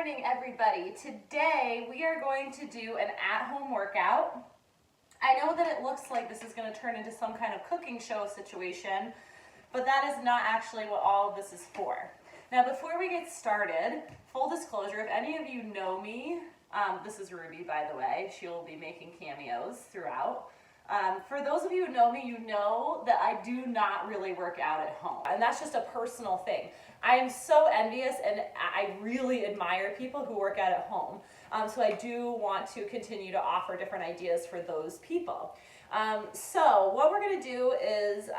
morning, everybody. Today we are going to do an at-home workout. I know that it looks like this is going to turn into some kind of cooking show situation, but that is not actually what all of this is for. Now, before we get started, full disclosure, if any of you know me, this is Ruby, by the way. She will be making cameos throughout. For those of you who know me, you know that I do not really work out at home, and that's just a personal thing. I am so envious, and I really admire people who work out at home. So I do want to continue to offer different ideas for those people. So what we're going to do is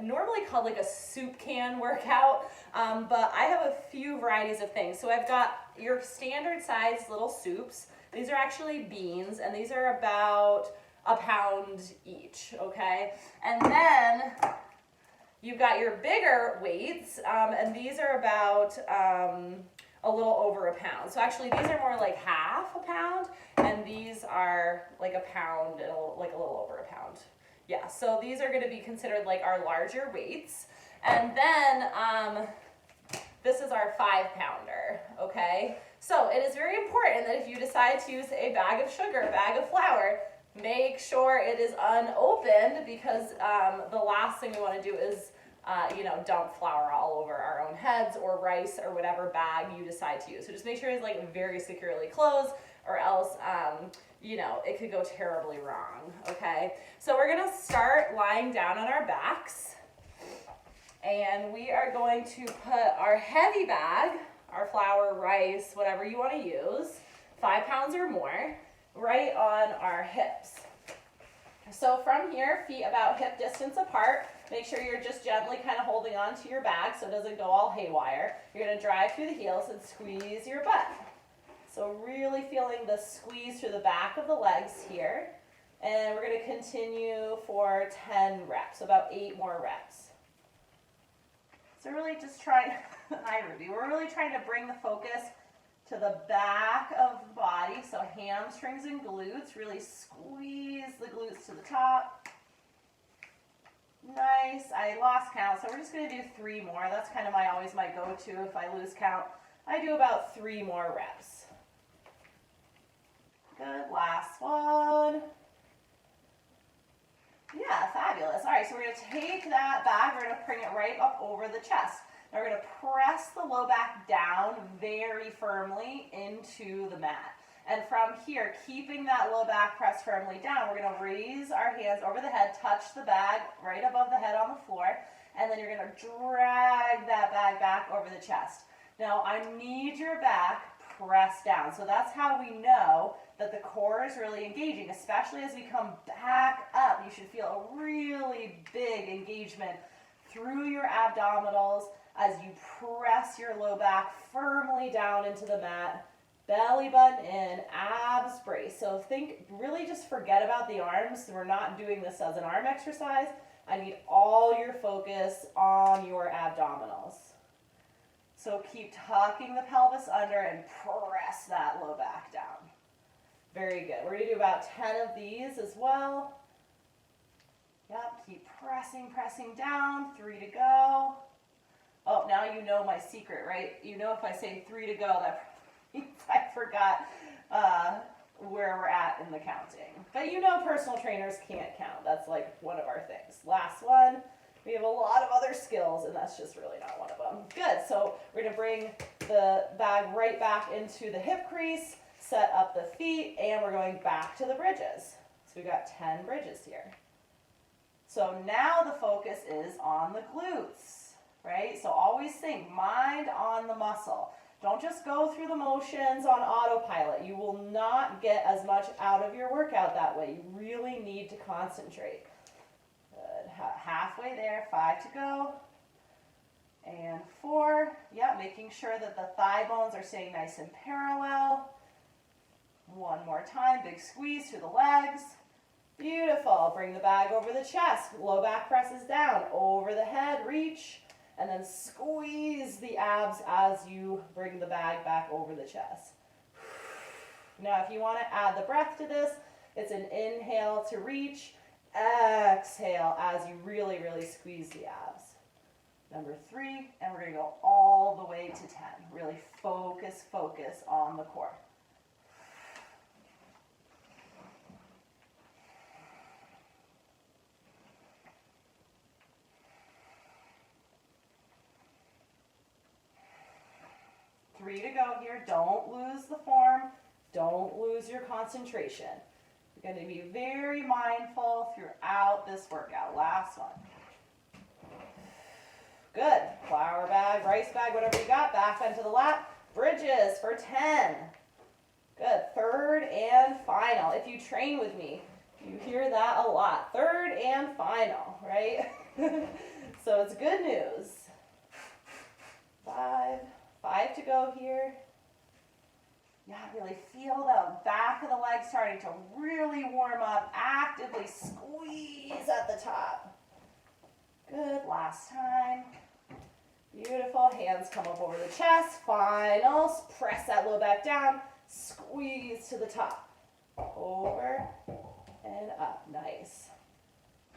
normally called like a soup can workout, but I have a few varieties of things. So I've got your standard size little soups. These are actually beans, and these are about a pound each, okay? And then you've got your bigger weights, and these are about a little over a pound. So actually these are more like half a pound, and these are like a pound and like a little over a pound. Yeah, so these are gonna be considered like our larger weights. And then this is our 5-pounder, okay? So it is very important that if you decide to use a bag of sugar, a bag of flour, make sure it is unopened, because the last thing we want to do is dump flour all over our own heads or rice or whatever bag you decide to use. So just make sure it's like very securely closed, or else it could go terribly wrong, okay? So we're gonna start lying down on our backs, and we are going to put our heavy bag, our flour, rice, whatever you want to use, 5 pounds or more, right on our hips. So from here, feet about hip distance apart. Make sure you're just gently kind of holding on to your bag so it doesn't go all haywire. You're going to drive through the heels and squeeze your butt. So really feeling the squeeze through the back of the legs here. And we're going to continue for 10 reps, about 8 more reps. So really just trying, hi Ruby, we're really trying to bring the focus to the back of the body, so hamstrings and glutes, really squeeze the glutes to the top. Nice, I lost count, so we're just gonna do 3 more. That's kind of always my go-to if I lose count. I do about 3 more reps. Good, last one. Yeah, fabulous. All right, so we're gonna take that bag, we're gonna bring it right up over the chest. Now we're going to press the low back down very firmly into the mat. And from here, keeping that low back pressed firmly down, we're going to raise our hands over the head, touch the bag right above the head on the floor, and then you're going to drag that bag back over the chest. Now I need your back pressed down. So that's how we know that the core is really engaging, especially as we come back up. You should feel a really big engagement through your abdominals as you press your low back firmly down into the mat, belly button in, abs brace. So really just forget about the arms. We're not doing this as an arm exercise. I need all your focus on your abdominals. So keep tucking the pelvis under and press that low back down. Very good. We're gonna do about 10 of these as well. Yep, keep pressing down, 3 to go. Oh, now you know my secret, right? You know if I say 3 to go, that means I forgot where we're at in the counting. But you know personal trainers can't count. That's like one of our things. Last one. We have a lot of other skills, and that's just really not one of them. Good, so we're gonna bring the bag right back into the hip crease, set up the feet, and we're going back to the bridges. So we've got 10 bridges here. So now the focus is on the glutes. Right? So always think, mind on the muscle. Don't just go through the motions on autopilot. You will not get as much out of your workout that way. You really need to concentrate. Good. Halfway there, 5 to go. And 4. Yeah, making sure that the thigh bones are staying nice and parallel. 1 more time, big squeeze through the legs. Beautiful. Bring the bag over the chest. Low back presses down, over the head, reach. And then squeeze the abs as you bring the bag back over the chest. Now, if you want to add the breath to this, it's an inhale to reach, exhale as you really, really squeeze the abs. Number 3, and we're going to go all the way to 10. Really focus on the core. Three to go here. Don't lose the form. Don't lose your concentration. You're going to be very mindful throughout this workout. Last one. Good. Flour bag, rice bag, whatever you got. Back onto the lap. Bridges for 10. Good. Third and final. If you train with me, you hear that a lot. Third and final, right? So it's good news. 5 to go here. Yeah, really feel the back of the leg starting to really warm up. Actively squeeze at the top. Good, last time. Beautiful, hands come up over the chest. Finals, press that low back down. Squeeze to the top. Over and up, nice.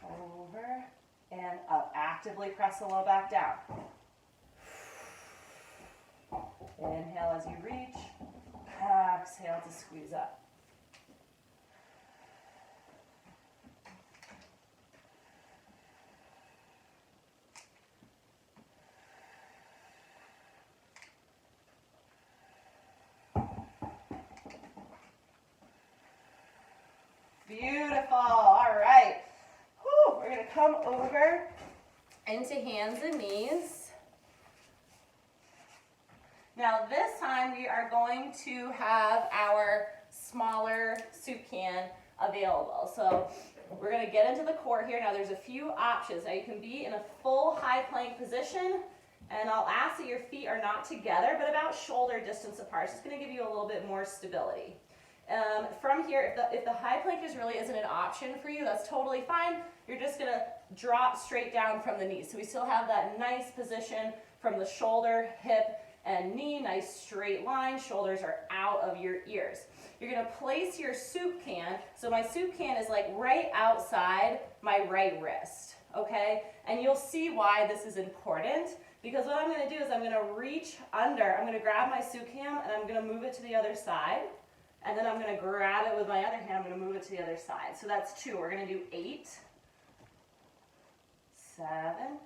Over and up. Actively press the low back down. Inhale as you reach. Exhale to squeeze up. Beautiful. All right. Whew. We're going to come over into hands and knees. Now this time we are going to have our smaller soup can available. So we're going to get into the core here. Now there's a few options. Now you can be in a full high plank position, and I'll ask that your feet are not together but about shoulder distance apart. It's going to give you a little bit more stability. From here, if the high plank really isn't an option for you, that's totally fine. You're just going to drop straight down from the knees. So we still have that nice position from the shoulder, hip, and knee, nice straight line. Shoulders are out of your ears. You're going to place your soup can. So my soup can is like right outside my right wrist, okay? And you'll see why this is important, because what I'm going to do is I'm going to reach under. I'm going to grab my soup can and I'm going to move it to the other side. And then I'm going to grab it with my other hand. I'm going to move it to the other side. So that's 2. We're going to do 8, 7,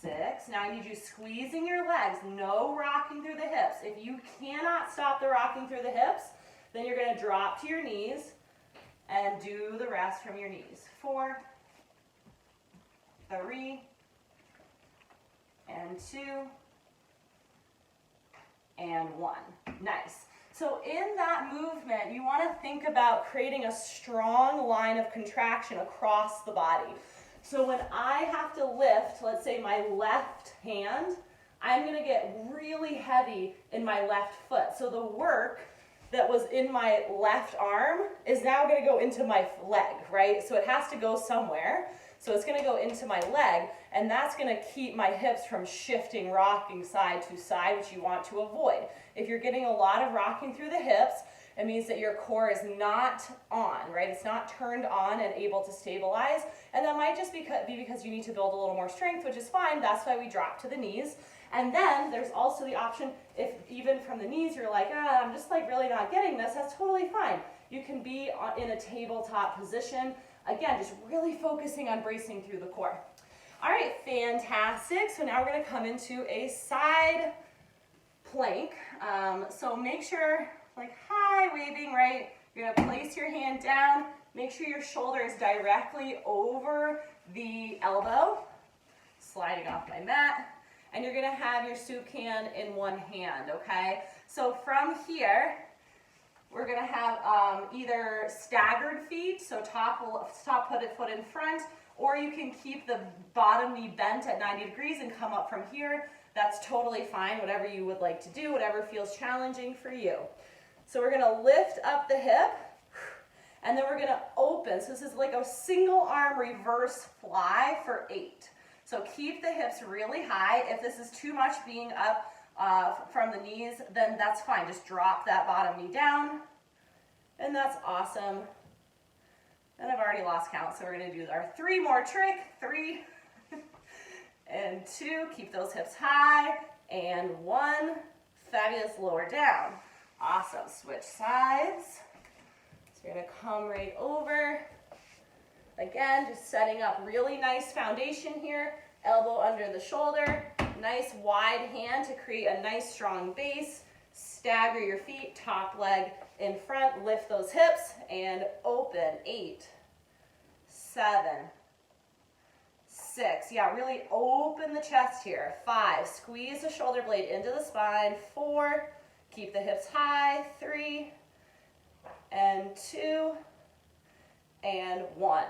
6. Now I need you squeezing your legs, no rocking through the hips. If you cannot stop the rocking through the hips, then you're going to drop to your knees and do the rest from your knees. 4, 3, and 2, and 1. Nice. So in that movement, you want to think about creating a strong line of contraction across the body. So when I have to lift, let's say my left hand, I'm going to get really heavy in my left foot. So the work that was in my left arm is now going to go into my leg, right? So it has to go somewhere. So it's going to go into my leg, and that's going to keep my hips from shifting, rocking side to side, which you want to avoid. If you're getting a lot of rocking through the hips, it means that your core is not on, right? It's not turned on and able to stabilize. And that might just be because you need to build a little more strength, which is fine. That's why we drop to the knees. And then there's also the option, if even from the knees you're like, I'm just like really not getting this, that's totally fine. You can be in a tabletop position. Again, just really focusing on bracing through the core. All right, fantastic. So now we're going to come into a side plank. So make sure, like high waving, right? You're going to place your hand down. Make sure your shoulder is directly over the elbow. Sliding off my mat. And you're going to have your soup can in one hand, okay? So from here, we're going to have either staggered feet, so top foot in front, or you can keep the bottom knee bent at 90 degrees and come up from here. That's totally fine, whatever you would like to do, whatever feels challenging for you. So we're going to lift up the hip, and then we're going to open. So this is like a single arm reverse fly for 8. So keep the hips really high. If this is too much being up from the knees, then that's fine. Just drop that bottom knee down, and that's awesome. And I've already lost count, so we're going to do our 3 more trick. 3, and 2. Keep those hips high, and 1. Fabulous, lower down. Awesome, switch sides. So you're gonna come right over. Again, just setting up really nice foundation here. Elbow under the shoulder, nice wide hand to create a nice strong base. Stagger your feet, top leg in front, lift those hips, and open. 8, 7, 6. Yeah, really open the chest here. 5, squeeze the shoulder blade into the spine. 4, keep the hips high. 3, and 2, and 1.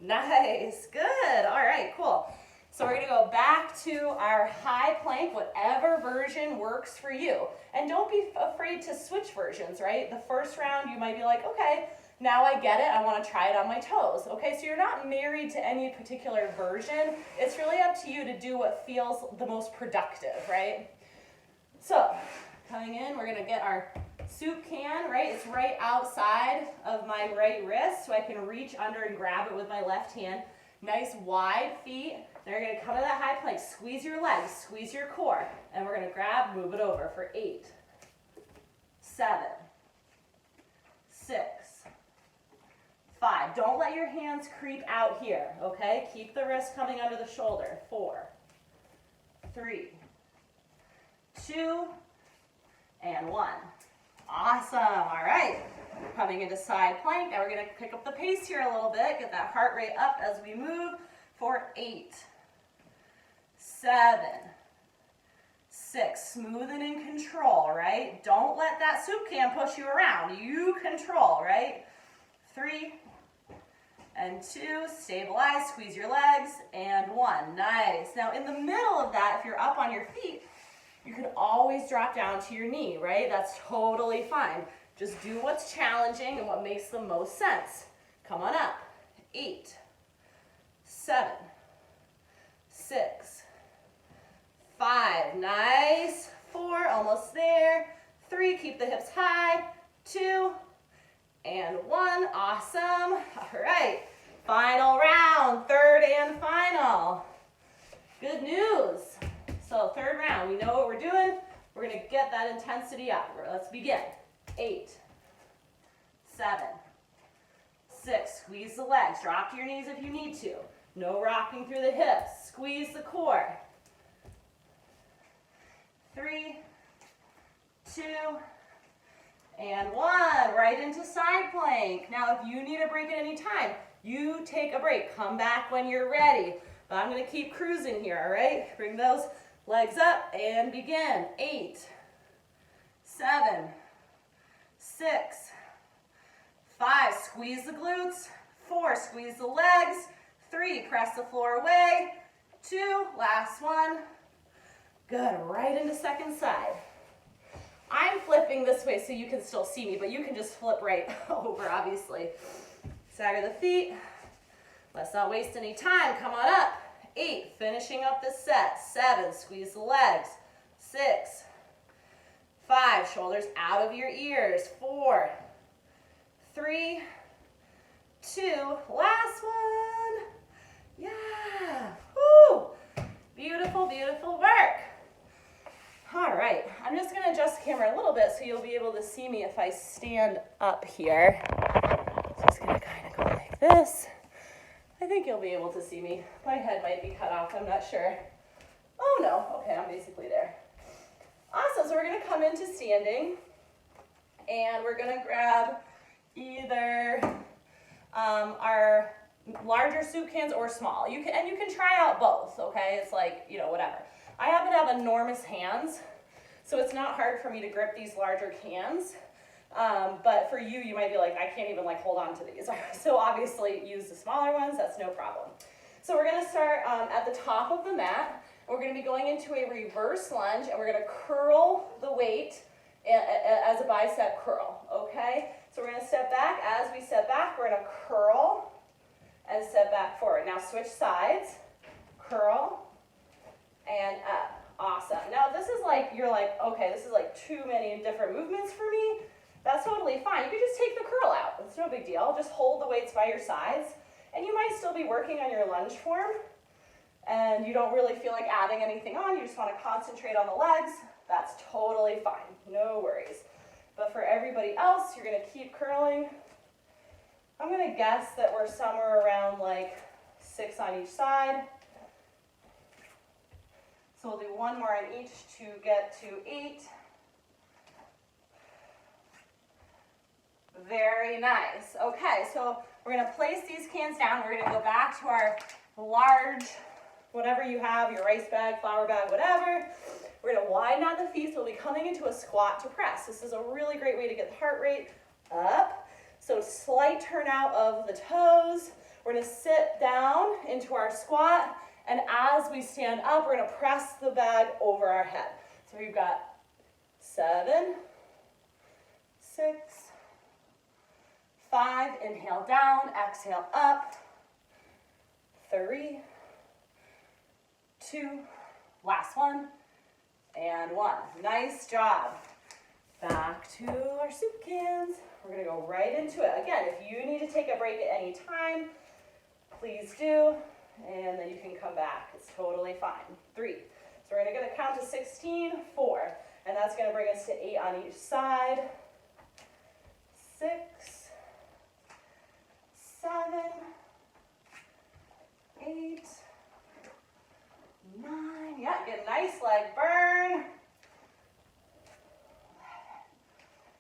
Nice, good. All right, cool. So we're gonna go back to our high plank, whatever version works for you. And don't be afraid to switch versions, right? The first round you might be like, okay, now I get it, I wanna try it on my toes. Okay, so you're not married to any particular version. It's really up to you to do what feels the most productive, right? So, coming in, we're gonna get our soup can, right? It's right outside of my right wrist, so I can reach under and grab it with my left hand. Nice wide feet. Then you're gonna come to that high plank, squeeze your legs, squeeze your core, and we're gonna grab, move it over for 8, 7, 6, 5. Don't let your hands creep out here, okay? Keep the wrist coming under the shoulder. 4, 3, 2, and 1. Awesome, all right. Coming into side plank. Now we're gonna pick up the pace here a little bit, get that heart rate up as we move for 8, 7, 6, smooth and in control, right? Don't let that soup can push you around. You control, right? 3, and 2, stabilize, squeeze your legs, and 1. Nice. Now in the middle of that, if you're up on your feet, you can always drop down to your knee, right? That's totally fine. Just do what's challenging and what makes the most sense. Come on up. 8, 7, 6, 5. Nice. 4, almost there. 3, keep the hips high. 2, and 1. Awesome. All right. Final round, third and final. Good news. So third round, we know what we're doing. We're gonna get that intensity up. Let's begin. 8, 7, 6, squeeze the legs. Drop to your knees if you need to. No rocking through the hips. Squeeze the core. 3, 2, and 1. Right into side plank. Now if you need a break at any time, you take a break. Come back when you're ready. But I'm gonna keep cruising here, all right? Bring those legs up and begin. 8, 7, 6, 5, squeeze the glutes. 4, squeeze the legs. 3, press the floor away. 2, last one. Good, right into second side. I'm flipping this way so you can still see me, but you can just flip right over, obviously. Stagger the feet. Let's not waste any time. Come on up. 8, finishing up the set. 7, squeeze the legs. 6, 5, shoulders out of your ears. 4, 3, 2, last one. Yeah, woo. Beautiful, beautiful work. All right, I'm just gonna adjust the camera a little bit so you'll be able to see me if I stand up here. Just gonna kind of go like this. I think you'll be able to see me. My head might be cut off, I'm not sure. Oh no, okay, I'm basically there. Awesome, so we're gonna come into standing and we're gonna grab either our larger soup cans or small. You can try out both, okay? It's like, you know, whatever. I happen to have enormous hands, so it's not hard for me to grip these larger cans. But for you, you might be like, I can't even like hold on to these. So obviously use the smaller ones, that's no problem. So we're gonna start at the top of the mat. We're gonna be going into a reverse lunge and we're gonna curl the weight as a bicep curl, okay? So we're gonna step back. As we step back, we're gonna curl and step back forward. Now switch sides, curl and up. Awesome. Now this is like, you're like, okay, this is like too many different movements for me. That's totally fine. You can just take the curl out. It's no big deal. Just hold the weights by your sides. And you might still be working on your lunge form. and you don't really feel like adding anything on, you just want to concentrate on the legs, that's totally fine, no worries. But for everybody else, you're going to keep curling. I'm going to guess that we're somewhere around like 6 on each side. So we'll do one more on each to get to 8. Very nice. Okay, so we're going to place these cans down. We're going to go back to our large, whatever you have, your rice bag, flour bag, whatever. We're going to widen out the feet, so we'll be coming into a squat to press. This is a really great way to get the heart rate up. So slight turnout of the toes. We're going to sit down into our squat, and as we stand up, we're going to press the bag over our head. So we've got 7, 6, 5, inhale down, exhale up, 3, 2, last one, and 1. Nice job. Back to our soup cans. We're gonna go right into it. Again, if you need to take a break at any time, please do, and then you can come back. It's totally fine. 3. So we're gonna count to 16, 4, and that's gonna bring us to 8 on each side. 6, 7, 8, 9. Yeah, get a nice leg burn.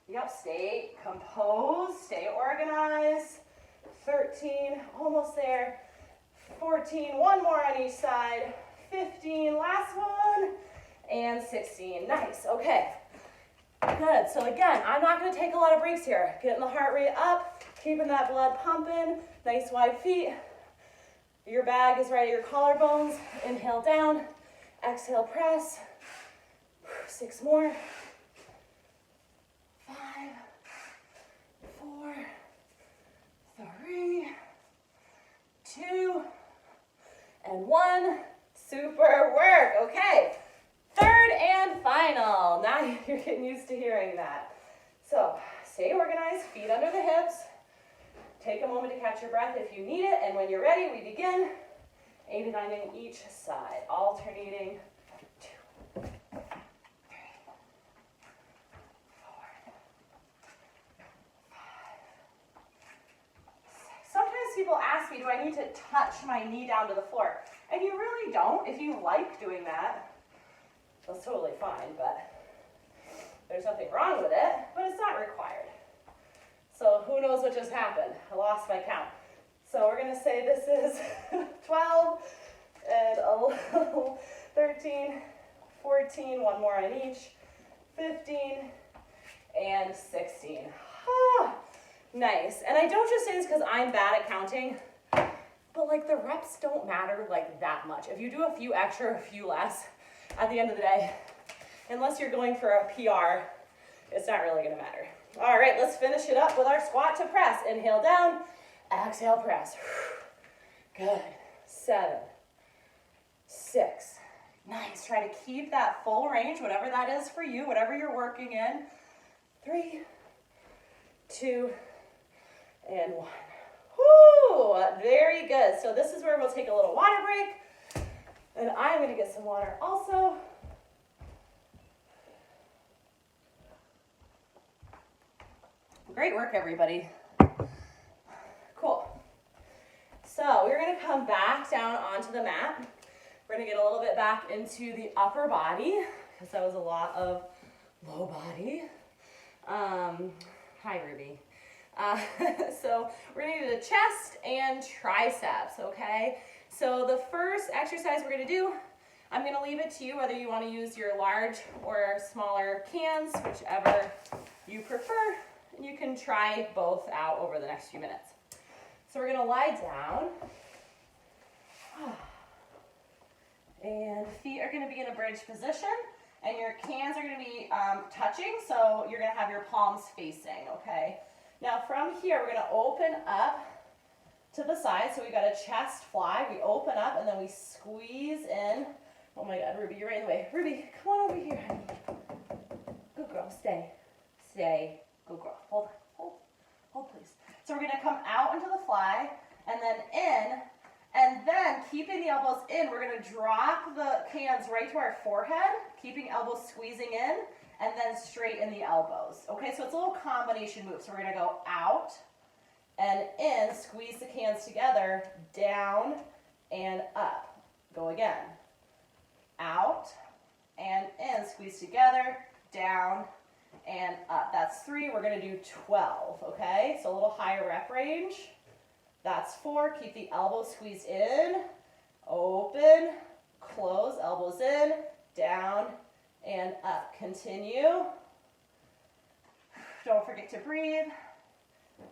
Yep, stay composed, stay organized. 13, almost there. 14, one more on each side. 15, last one. And 16, nice, okay. Good, so again, I'm not gonna take a lot of breaks here. Getting the heart rate up, keeping that blood pumping, nice wide feet. Your bag is right at your collarbones. Inhale down, exhale press. 6 more. 5, 4, 3, 2, and 1. Super work. Okay, third and final. Now you're getting used to hearing that. So stay organized, feet under the hips. Take a moment to catch your breath if you need it, and when you're ready, we begin. 8 and 9 on each side, alternating. 2, 3, 4. Sometimes people ask me, do I need to touch my knee down to the floor? And you really don't. If you like doing that, that's totally fine, but there's nothing wrong with it, but it's not required. So who knows what just happened? I lost my count. So we're gonna say this is 12 and 11, 13, 14, one more on each, 15, and 16. Ah, nice. And I don't just say this because I'm bad at counting, but like the reps don't matter like that much. If you do a few extra, a few less, at the end of the day, unless you're going for a PR, it's not really gonna matter. All right, let's finish it up with our squat to press. Inhale down, exhale press. Good. 7, 6. Nice. Try to keep that full range, whatever that is for you, whatever you're working in. 3, 2, and 1. Whoo! Very good. So this is where we'll take a little water break. And I'm going to get some water also. Great work, everybody. Cool. So we're going to come back down onto the mat. We're going to get a little bit back into the upper body because that was a lot of low body. Hi, Ruby. So we're going to do the chest and triceps, okay? So the first exercise we're going to do, I'm going to leave it to you whether you want to use your large or smaller cans, whichever you prefer. And you can try both out over the next few minutes. So we're going to lie down. And feet are going to be in a bridge position. And your cans are going to be touching, so you're going to have your palms facing, okay? Now from here, we're going to open up to the side. So we got a chest fly. We open up and then we squeeze in. Oh my God, Ruby, you're right in the way. Ruby, come on over here, honey. Good girl, stay. Stay. Good girl. Hold on. Hold please. So we're going to come out into the fly and then in And then keeping the elbows in, we're gonna drop the hands right to our forehead, keeping elbows squeezing in, and then straighten the elbows. Okay, so it's a little combination move. So we're gonna go out and in, squeeze the hands together, down and up. Go again. Out and in, squeeze together, down and up. That's 3, we're gonna do 12, okay? So a little higher rep range. That's 4, keep the elbows squeezed in, open, close, elbows in, down and up. Continue. Don't forget to breathe.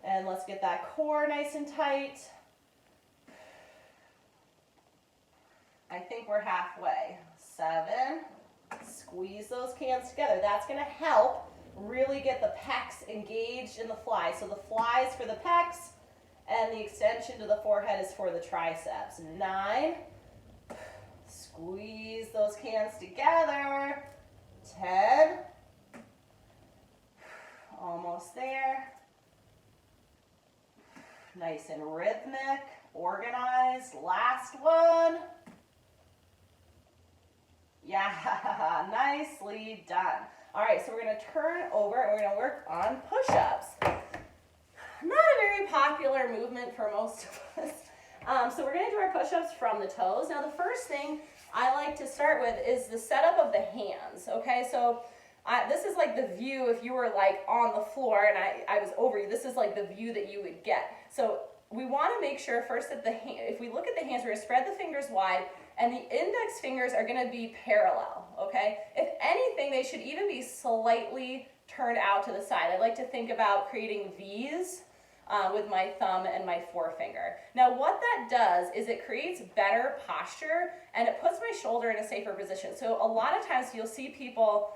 And let's get that core nice and tight. I think we're halfway. 7, squeeze those hands together. That's gonna help really get the pecs engaged in the fly. So the fly is for the pecs, and the extension to the forehead is for the triceps. 9, squeeze those hands together. 10, almost there. Nice and rhythmic, organized. Last one. Yeah, nicely done. All right, so we're gonna turn over and we're gonna work on push-ups. Not a very popular movement for most of us. So we're gonna do our push-ups from the toes. Now the first thing I like to start with is the setup of the hands, okay? So this is like the view if you were like on the floor and I was over you, this is like the view that you would get. So we wanna make sure first that if we look at the hands, we're gonna spread the fingers wide and the index fingers are gonna be parallel, okay? If anything, they should even be slightly turned out to the side. I like to think about creating V's with my thumb and my forefinger. Now what that does is it creates better posture and it puts my shoulder in a safer position. So a lot of times you'll see people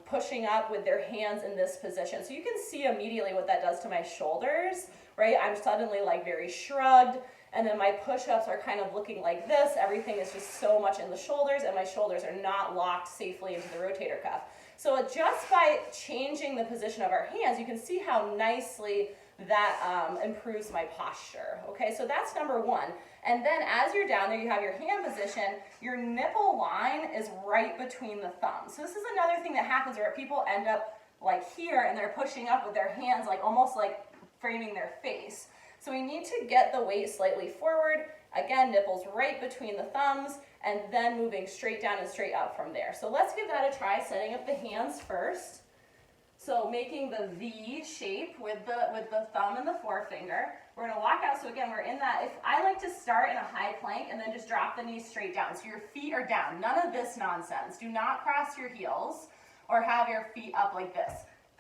pushing up with their hands in this position. So you can see immediately what that does to my shoulders, right? I'm suddenly like very shrugged, and then my push-ups are kind of looking like this. Everything is just so much in the shoulders, and my shoulders are not locked safely into the rotator cuff. So just by changing the position of our hands, you can see how nicely that improves my posture. Okay, so that's number 1. And then as you're down there, you have your hand position, your nipple line is right between the thumbs. So this is another thing that happens where people end up like here and they're pushing up with their hands like almost like framing their face. So we need to get the weight slightly forward. Again, nipples right between the thumbs and then moving straight down and straight up from there. So let's give that a try, setting up the hands first. So making the V shape with the thumb and the forefinger. We're gonna walk out, so again, we're in that, if I like to start in a high plank and then just drop the knees straight down. So your feet are down, none of this nonsense. Do not cross your heels or have your feet up like this.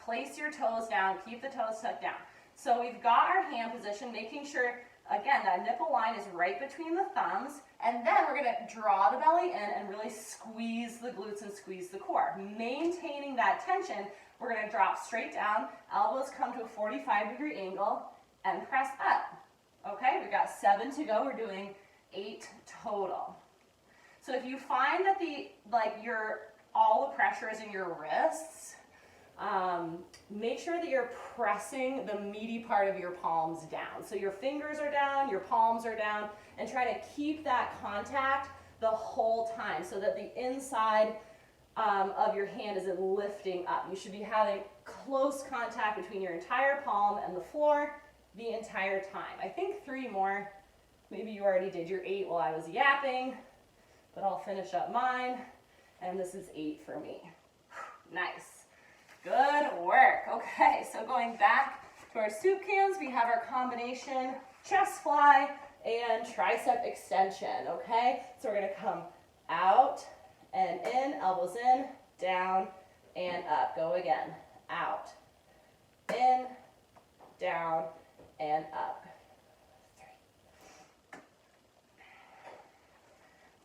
Place your toes down, keep the toes tucked down. So we've got our hand position, making sure, again, that nipple line is right between the thumbs, and then we're gonna draw the belly in and really squeeze the glutes and squeeze the core. Maintaining that tension, we're gonna drop straight down, elbows come to a 45-degree angle, and press up. Okay, we've got 7 to go, we're doing 8 total. So if you find that all the pressure is in your wrists, make sure that you're pressing the meaty part of your palms down. So your fingers are down, your palms are down, and try to keep that contact the whole time so that the inside of your hand isn't lifting up. You should be having close contact between your entire palm and the floor the entire time. I think 3 more. Maybe you already did your 8 while I was yapping, but I'll finish up mine, and this is 8 for me. Nice. Good work. Okay, so going back to our soup cans, we have our combination chest fly and tricep extension, okay? So we're gonna come out and in, elbows in, down and up. Go again. Out, in, down, and up.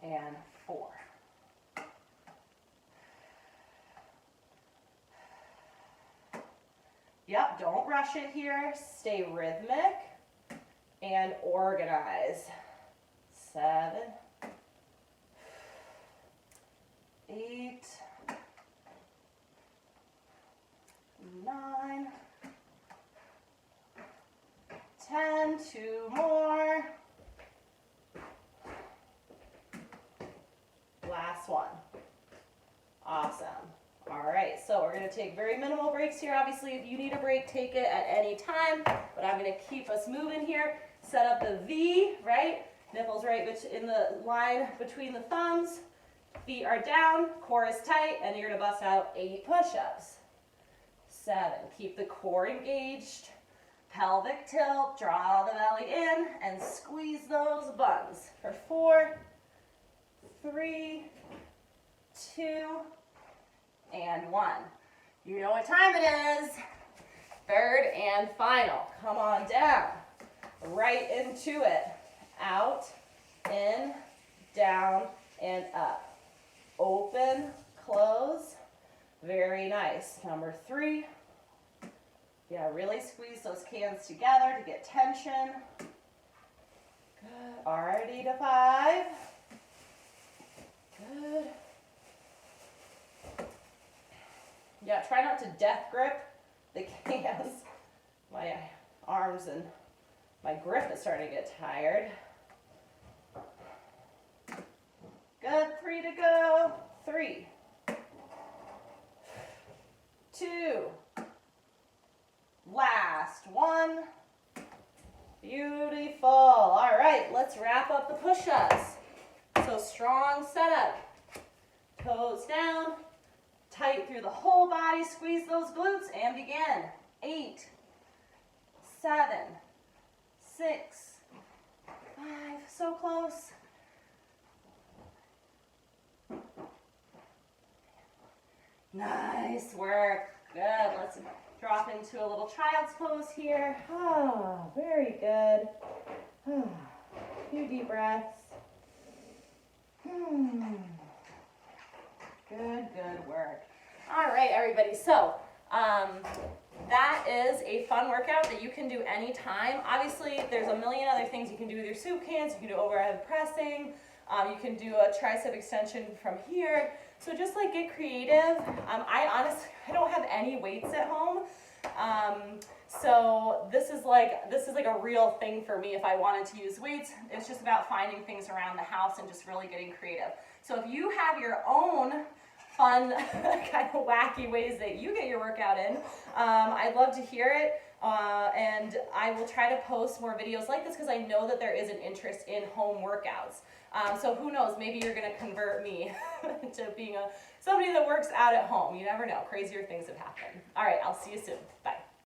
3. And 4. Yep, don't rush it here. Stay rhythmic and organize. 7, 8, 9, 10, 2 more, gonna take very minimal breaks here. Obviously, if you need a break, take it at any time, but I'm gonna keep us moving here. Set up the V, right? Nipples right in the line between the thumbs. Feet are down, core is tight, and you're gonna bust out 8 push-ups. 7, keep the core engaged. Pelvic tilt, draw the belly in, and squeeze those buns. For 4, 3, 2, and 1. You know what time it is. 3rd and final. Come on down. Right into it. Out, in, down, and up. Open, close. Very nice. Number 3. Yeah, really squeeze those cans together to get tension. Good. Already to 5. Good. Yeah, try not to death grip the cans. My arms and my grip is starting to get tired. Good, 3 to go. 3, 2, last 1. Beautiful. All right, let's wrap up the push-ups. So strong setup. Toes down, tight through the whole body, squeeze those glutes, and begin. 8, 7, 6, 5, so close. Nice work. Good. Let's drop into a little child's pose here. Oh, very good. A few deep breaths. Good, good work. All right, everybody. So that is a fun workout that you can do anytime. Obviously, there's a million other things you can do with your soup cans. You can do overhead pressing. You can do a tricep extension from here. So just like get creative. I don't have any weights at home. So this is like a real thing for me if I wanted to use weights. It's just about finding things around the house and just really getting creative. So if you have your own fun, kind of wacky ways that you get your workout in, I'd love to hear it. And I will try to post more videos like this because I know that there is an interest in home workouts. So who knows, maybe you're going to convert me to being somebody that works out at home. You never know. Crazier things have happened. All right, I'll see you soon. Bye.